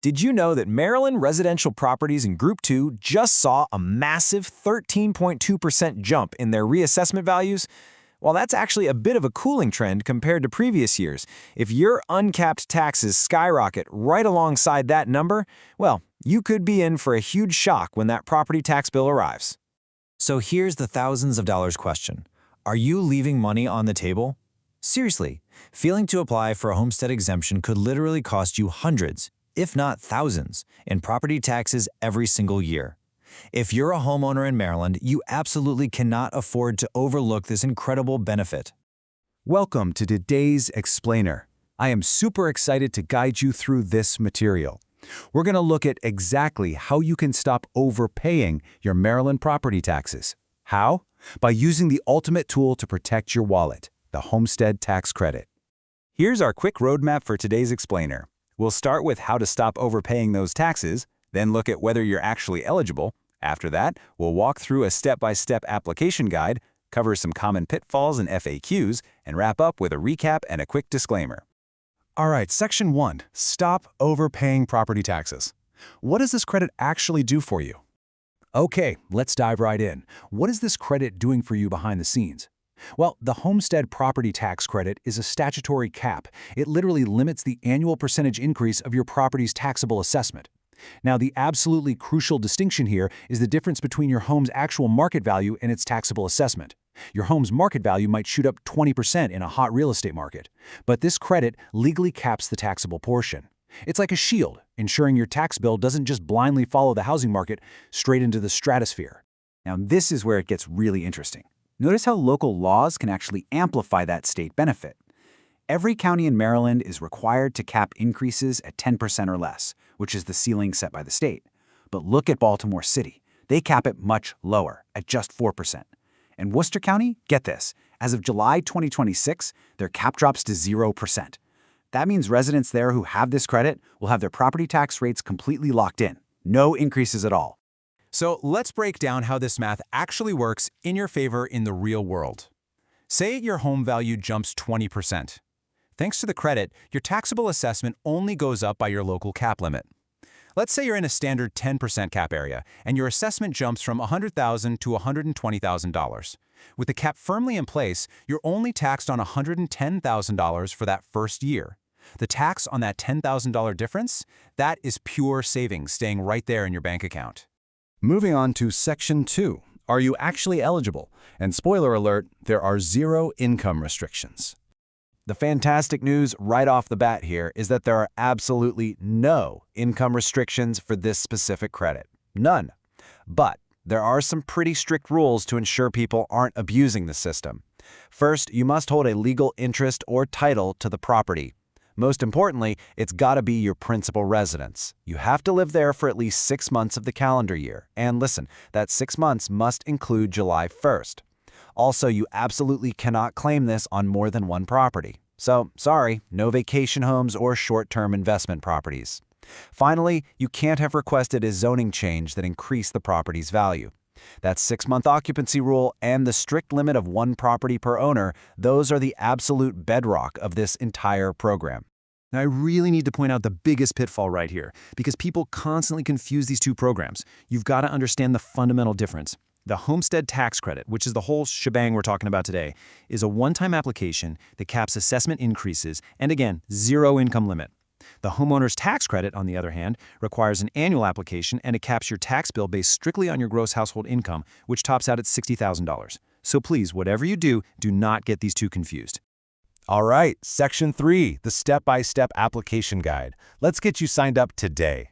Did you know that Maryland residential properties in Group 2 just saw a massive 13.2% jump in their reassessment values? Well, that's actually a bit of a cooling trend compared to previous years. If your uncapped taxes skyrocket right alongside that number, well, you could be in for a huge shock when that property tax bill arrives. So here's the thousands of dollars question. Are you leaving money on the table? Seriously, failing to apply for a homestead exemption could literally cost you hundreds, if not thousands, in property taxes every single year. If you're a homeowner in Maryland, you absolutely cannot afford to overlook this incredible benefit. Welcome to today's Explainer. I am super excited to guide you through this material. We're going to look at exactly how you can stop overpaying your Maryland property taxes. How? By using the ultimate tool to protect your wallet, the Homestead tax credit. Here's our quick roadmap for today's Explainer. We'll start with how to stop overpaying those taxes, then look at whether you're actually eligible. After that, we'll walk through a step-by-step application guide, cover some common pitfalls and FAQs, and wrap up with a recap and a quick disclaimer. All right, Section 1, Stop Overpaying Property Taxes. What does this credit actually do for you? Okay, let's dive right in. What is this credit doing for you behind the scenes? Well, the Homestead Property Tax Credit is a statutory cap. It literally limits the annual percentage increase of your property's taxable assessment. Now, the absolutely crucial distinction here is the difference between your home's actual market value and its taxable assessment. Your home's market value might shoot up 20% in a hot real estate market, but this credit legally caps the taxable portion. It's like a shield, ensuring your tax bill doesn't just blindly follow the housing market straight into the stratosphere. Now, this is where it gets really interesting. Notice how local laws can actually amplify that state benefit. Every county in Maryland is required to cap increases at 10% or less, which is the ceiling set by the state. But look at Baltimore City. They cap it much lower, at just 4%. And Worcester County, get this, as of July 2026, their cap drops to 0%. That means residents there who have this credit will have their property tax rates completely locked in. No increases at all. So let's break down how this math actually works in your favor in the real world. Say your home value jumps 20%. Thanks to the credit, your taxable assessment only goes up by your local cap limit. Let's say you're in a standard 10% cap area, and your assessment jumps from $100,000 to $120,000. With the cap firmly in place, you're only taxed on $110,000 for that first year. The tax on that $10,000 difference, that is pure savings staying right there in your bank account. Moving on to Section 2, Are you actually eligible? And spoiler alert, there are zero income restrictions. The fantastic news right off the bat here is that there are absolutely no income restrictions for this specific credit. None. But there are some pretty strict rules to ensure people aren't abusing the system. First, you must hold a legal interest or title to the property. Most importantly, it's got to be your principal residence. You have to live there for at least 6 months of the calendar year. And listen, that 6 months must include July 1st. Also, you absolutely cannot claim this on more than one property. So, sorry, no vacation homes or short-term investment properties. Finally, you can't have requested a zoning change that increased the property's value. That 6-month occupancy rule and the strict limit of one property per owner, those are the absolute bedrock of this entire program. Now, I really need to point out the biggest pitfall right here, because people constantly confuse these two programs. You've got to understand the fundamental difference. The Homestead Tax Credit, which is the whole shebang we're talking about today, is a one-time application that caps assessment increases and, again, zero income limit. The Homeowner's Tax Credit, on the other hand, requires an annual application and it caps your tax bill based strictly on your gross household income, which tops out at $60,000. So please, whatever you do, do not get these two confused. All right, Section 3, the step-by-step application guide. Let's get you signed up today.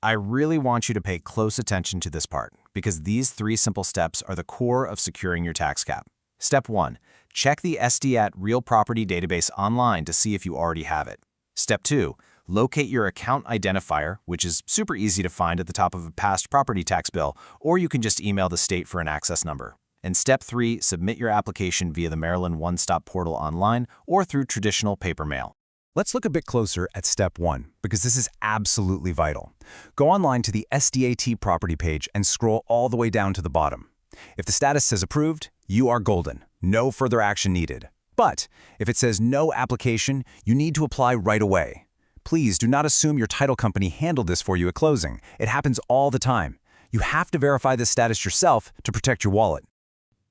I really want you to pay close attention to this part, because these 3 simple steps are the core of securing your tax cap. Step 1. Check the SDAT Real Property Database online to see if you already have it. Step 2. Locate your account identifier, which is super easy to find at the top of a past property tax bill, or you can just email the state for an access number. And Step 3. Submit your application via the Maryland One-Stop Portal online or through traditional paper mail. Let's look a bit closer at Step 1, because this is absolutely vital. Go online to the SDAT property page and scroll all the way down to the bottom. If the status says approved, you are golden. No further action needed. But if it says no application, you need to apply right away. Please do not assume your title company handled this for you at closing. It happens all the time. You have to verify this status yourself to protect your wallet.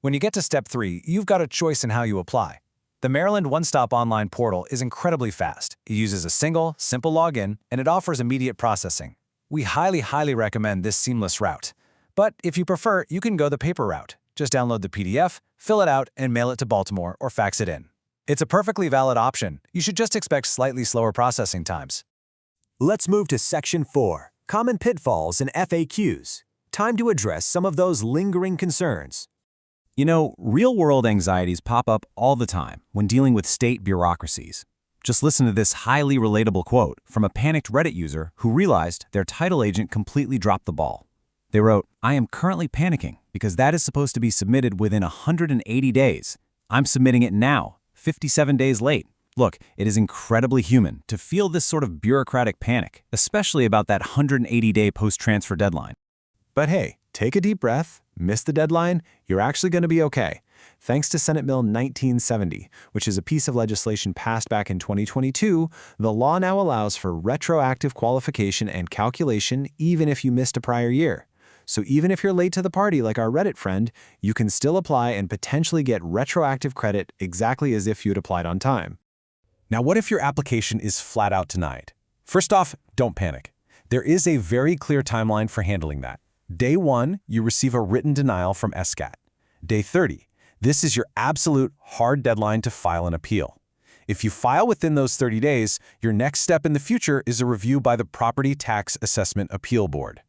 When you get to Step 3, you've got a choice in how you apply. The Maryland One-Stop Online Portal is incredibly fast. It uses a single, simple login, and it offers immediate processing. We highly recommend this seamless route. But if you prefer, you can go the paper route. Just download the PDF, fill it out, and mail it to Baltimore or fax it in. It's a perfectly valid option. You should just expect slightly slower processing times. Let's move to Section 4, Common Pitfalls and FAQs. Time to address some of those lingering concerns. You know, real-world anxieties pop up all the time when dealing with state bureaucracies. Just listen to this highly relatable quote from a panicked Reddit user who realized their title agent completely dropped the ball. They wrote, "I am currently panicking because that is supposed to be submitted within 180 days. I'm submitting it now, 57 days late." Look, it is incredibly human to feel this sort of bureaucratic panic, especially about that 180-day post-transfer deadline. But hey, take a deep breath, miss the deadline, you're actually going to be okay. Thanks to Senate Bill 1970, which is a piece of legislation passed back in 2022, the law now allows for retroactive qualification and calculation even if you missed a prior year. So even if you're late to the party like our Reddit friend, you can still apply and potentially get retroactive credit exactly as if you'd applied on time. Now, what if your application is flat out denied? First off, don't panic. There is a very clear timeline for handling that. Day 1, you receive a written denial from SCAT. Day 30, this is your absolute hard deadline to file an appeal. If you file within those 30 days, your next step in the future is a review by the Property Tax Assessment Appeal Board.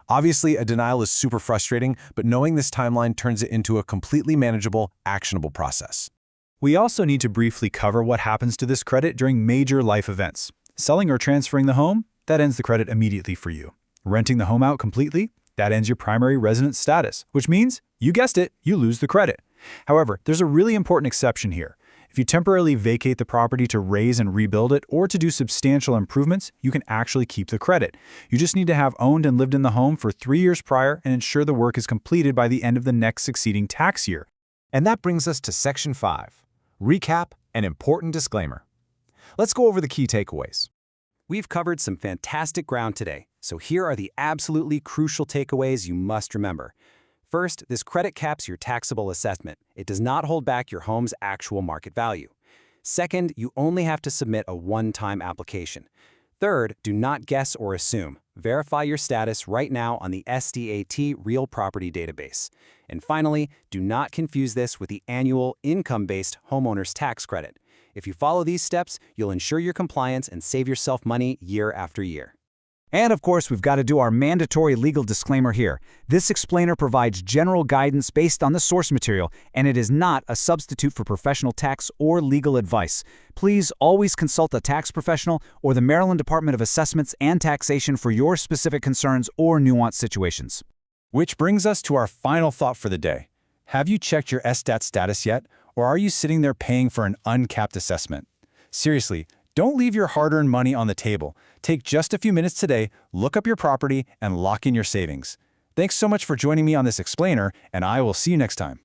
Obviously, a denial is super frustrating, but knowing this timeline turns it into a completely manageable, actionable process. We also need to briefly cover what happens to this credit during major life events. Selling or transferring the home, that ends the credit immediately for you. Renting the home out completely, that ends your primary residence status, which means, you guessed it, you lose the credit. However, there's a really important exception here. If you temporarily vacate the property to raise and rebuild it or to do substantial improvements, you can actually keep the credit. You just need to have owned and lived in the home for 3 years prior and ensure the work is completed by the end of the next succeeding tax year. And that brings us to Section 5, Recap and Important Disclaimer. Let's go over the key takeaways. We've covered some fantastic ground today, so here are the absolutely crucial takeaways you must remember. First, this credit caps your taxable assessment. It does not hold back your home's actual market value. Second, you only have to submit a one-time application. Third, do not guess or assume. Verify your status right now on the SDAT Real Property Database. And finally, do not confuse this with the annual income-based homeowner's tax credit. If you follow these steps, you'll ensure your compliance and save yourself money year after year. And of course, we've got to do our mandatory legal disclaimer here. This explainer provides general guidance based on the source material, and it is not a substitute for professional tax or legal advice. Please always consult a tax professional or the Maryland Department of Assessments and Taxation for your specific concerns or nuanced situations. Which brings us to our final thought for the day. Have you checked your SDAT status yet, or are you sitting there paying for an uncapped assessment? Seriously, don't leave your hard-earned money on the table. Take just a few minutes today, look up your property, and lock in your savings. Thanks so much for joining me on this explainer, and I will see you next time.